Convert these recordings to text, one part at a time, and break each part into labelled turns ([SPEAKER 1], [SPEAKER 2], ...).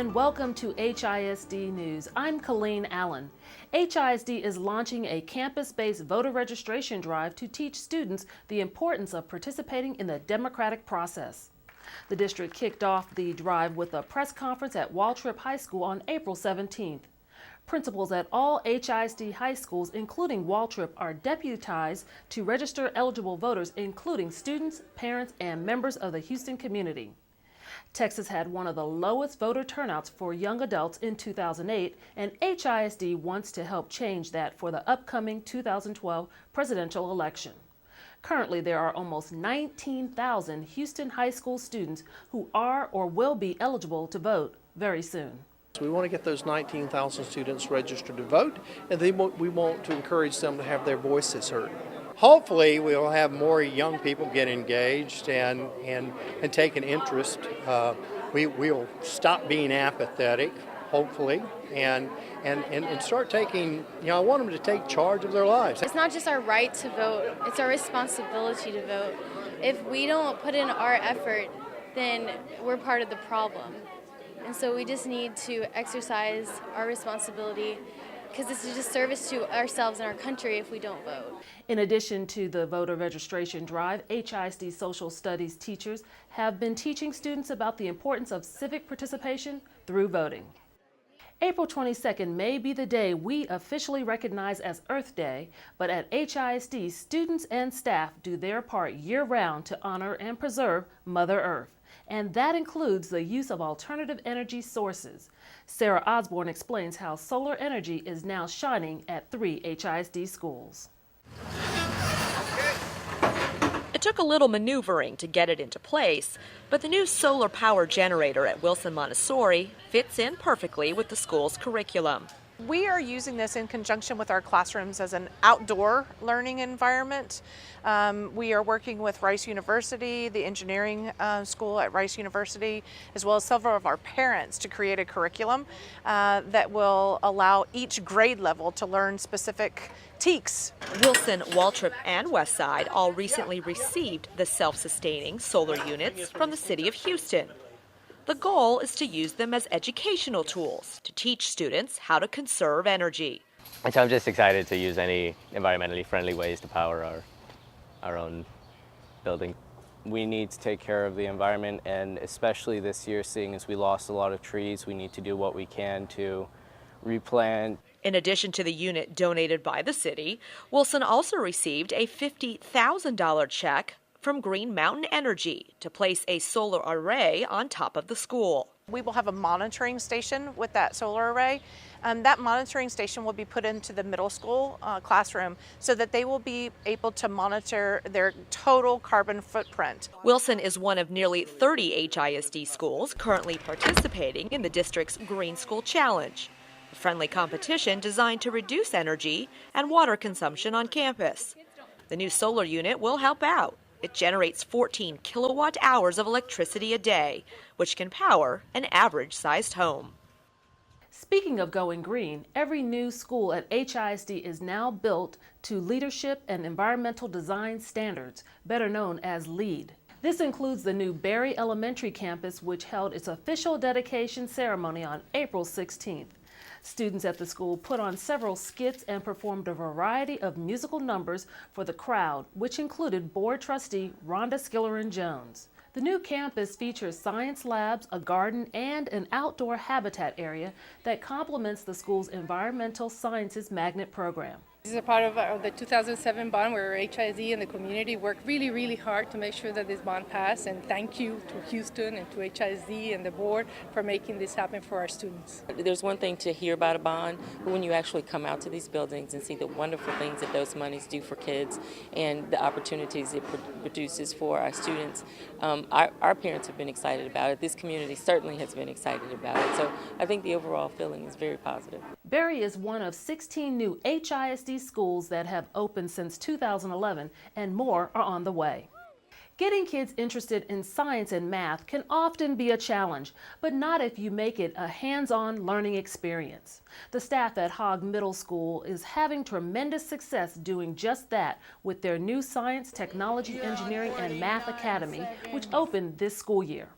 [SPEAKER 1] and welcome to HISD News. I'm Colleen Allen. HISD is launching a campus-based voter registration drive to teach students the importance of participating in the democratic process. The district kicked off the drive with a press conference at Waltrip High School on April 17th. Principals at all HISD high schools, including Waltrip, are deputized to register eligible voters, including students, parents, and members of the Houston community. Texas had one of the lowest voter turnouts for young adults in 2008, and HISD wants to help change that for the upcoming 2012 presidential election. Currently, there are almost 19,000 Houston high school students who are or will be eligible to vote very soon.
[SPEAKER 2] We want to get those 19,000 students registered to vote, and then we want to encourage them to have their voices heard.
[SPEAKER 3] Hopefully we'll have more young people get engaged and take an interest. We'll stop being apathetic, hopefully, and start taking, I want them to take charge of their lives.
[SPEAKER 4] It's not just our right to vote, it's our responsibility to vote. If we don't put in our effort, then we're part of the problem. And so we just need to exercise our responsibility, because it's a disservice to ourselves and our country if we don't vote.
[SPEAKER 1] In addition to the voter registration drive, HISD social studies teachers have been teaching students about the importance of civic participation through voting. April 22nd may be the day we officially recognize as Earth Day, but at HISD, students and staff do their part year-round to honor and preserve Mother Earth. And that includes the use of alternative energy sources. Sarah Osborne explains how solar energy is now shining at 3 HISD schools.
[SPEAKER 5] It took a little maneuvering to get it into place, but the new solar power generator at Wilson Montessori fits in perfectly with the school's curriculum.
[SPEAKER 6] We are using this in conjunction with our classrooms as an outdoor learning environment. We are working with Rice University, the engineering school at Rice University, as well as several of our parents to create a curriculum that will allow each grade level to learn specific TEKs.
[SPEAKER 5] Wilson, Waltrip, and Westside all recently received the self-sustaining solar units from the city of Houston. The goal is to use them as educational tools to teach students how to conserve energy.
[SPEAKER 7] And so I'm just excited to use any environmentally friendly ways to power our own building. We need to take care of the environment, and especially this year, seeing as we lost a lot of trees, we need to do what we can to replant.
[SPEAKER 5] In addition to the unit donated by the city, Wilson also received a $50,000 check from Green Mountain Energy to place a solar array on top of the school.
[SPEAKER 6] We will have a monitoring station with that solar array. That monitoring station will be put into the middle school classroom so that they will be able to monitor their total carbon footprint.
[SPEAKER 5] Wilson is one of nearly 30 HISD schools currently participating in the district's Green School Challenge, a friendly competition designed to reduce energy and water consumption on campus. The new solar unit will help out. It generates 14 kilowatt hours of electricity a day, which can power an average-sized home.
[SPEAKER 1] Speaking of going green, every new school at HISD is now built to Leadership and Environmental Design Standards, better known as LEED. This includes the Newberry Elementary campus, which held its official dedication ceremony on April 16th. Students at the school put on several skits and performed a variety of musical numbers for the crowd, which included board trustee Rhonda Skillerin-Jones. The new campus features science labs, a garden, and an outdoor habitat area that complements the school's environmental sciences magnet program.
[SPEAKER 8] This is a part of the 2007 bond where HISD and the community worked really hard to make sure that this bond passed, and thank you to Houston and to HISD and the board for making this happen for our students.
[SPEAKER 9] There's one thing to hear about a bond, but when you actually come out to these buildings and see the wonderful things that those monies do for kids and the opportunities it produces for our students, our parents have been excited about it. This community certainly has been excited about it, so I think the overall feeling is very positive.
[SPEAKER 1] Berry is one of 16 new HISD schools that have opened since 2011, and more are on the way. Getting kids interested in science and math can often be a challenge, but not if you make it a hands-on learning experience. The staff at Hog Middle School is having tremendous success doing just that with their new Science, Technology, Engineering, and Math Academy, which opened this school year.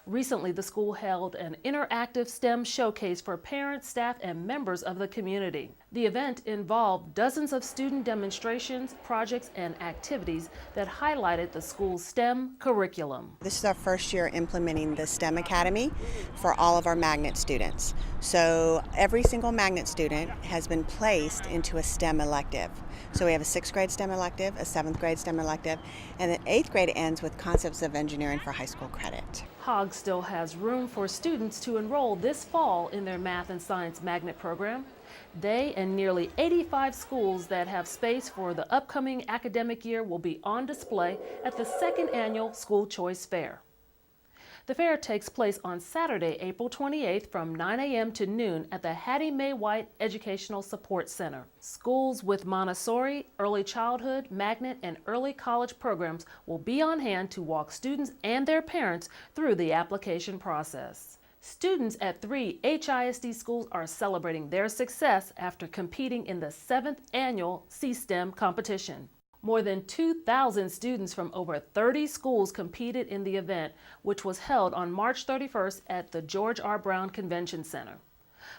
[SPEAKER 1] Recently, the school held an interactive STEM showcase for parents, staff, and members of the community. The event involved dozens of student demonstrations, projects, and activities that highlighted the school's STEM curriculum.
[SPEAKER 10] This is our first year implementing the STEM Academy for all of our magnet students. So every single magnet student has been placed into a STEM elective. So we have a 6th grade STEM elective, a 7th grade STEM elective, and then 8th grade ends with concepts of engineering for high school credit.
[SPEAKER 1] Hog still has room for students to enroll this fall in their math and science magnet program. They and nearly 85 schools that have space for the upcoming academic year will be on display at the 2nd annual School Choice Fair. The fair takes place on Saturday, April 28th from 9 a.m. to noon at the Hattie Mae White Educational Support Center. Schools with Montessori, early childhood, magnet, and early college programs will be on hand to walk students and their parents through the application process. Students at 3 HISD schools are celebrating their success after competing in the 7th annual C-STEM competition. More than 2,000 students from over 30 schools competed in the event, which was held on March 31st at the George R. Brown Convention Center.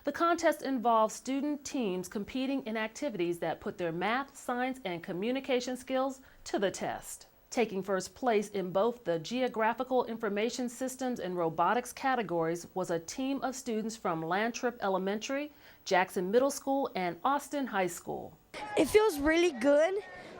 [SPEAKER 1] The contest involved student teams competing in activities that put their math, science, and communication skills to the test. Taking first place in both the Geographical Information Systems and Robotics categories was a team of students from Newberry Elementary, Jackson Middle School, and Austin High School.
[SPEAKER 11] It feels really good.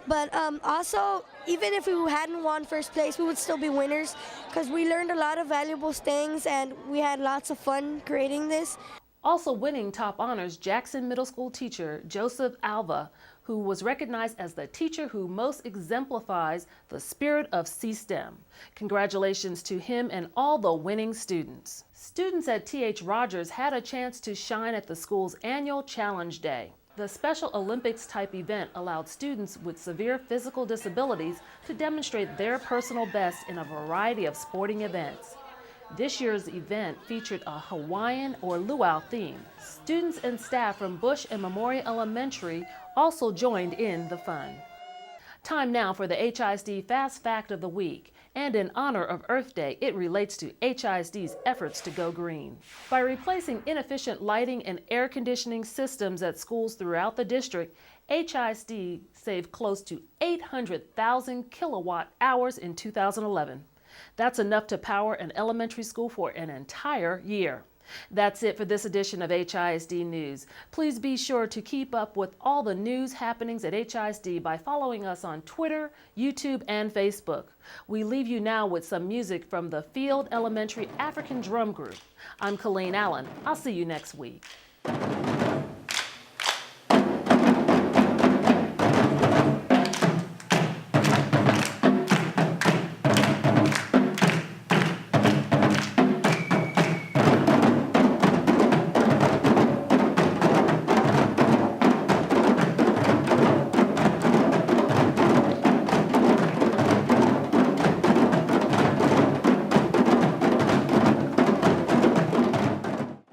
[SPEAKER 11] But also, even if we hadn't won first place, we would still be winners because we learned a lot of valuable things and we had lots of fun creating this.
[SPEAKER 1] Also winning top honors, Jackson Middle School teacher Joseph Alva, who was recognized as the teacher who most exemplifies the spirit of C-STEM. Congratulations to him and all the winning students. Students at T.H. Rogers had a chance to shine at the school's annual Challenge Day. The Special Olympics type event allowed students with severe physical disabilities to demonstrate their personal best in a variety of sporting events. This year's event featured a Hawaiian or luau theme. Students and staff from Bush and Memorial Elementary also joined in the fun. Time now for the HISD Fast Fact of the Week. And in honor of Earth Day, it relates to HISD's efforts to go green. By replacing inefficient lighting and air conditioning systems at schools throughout the district, HISD saved close to 800,000 kilowatt hours in 2011. That's enough to power an elementary school for an entire year. That's it for this edition of HISD News. Please be sure to keep up with all the news happenings at HISD by following us on Twitter, YouTube, and Facebook. We leave you now with some music from the Field Elementary African Drum Group. I'm Colleen Allen. I'll see you next week.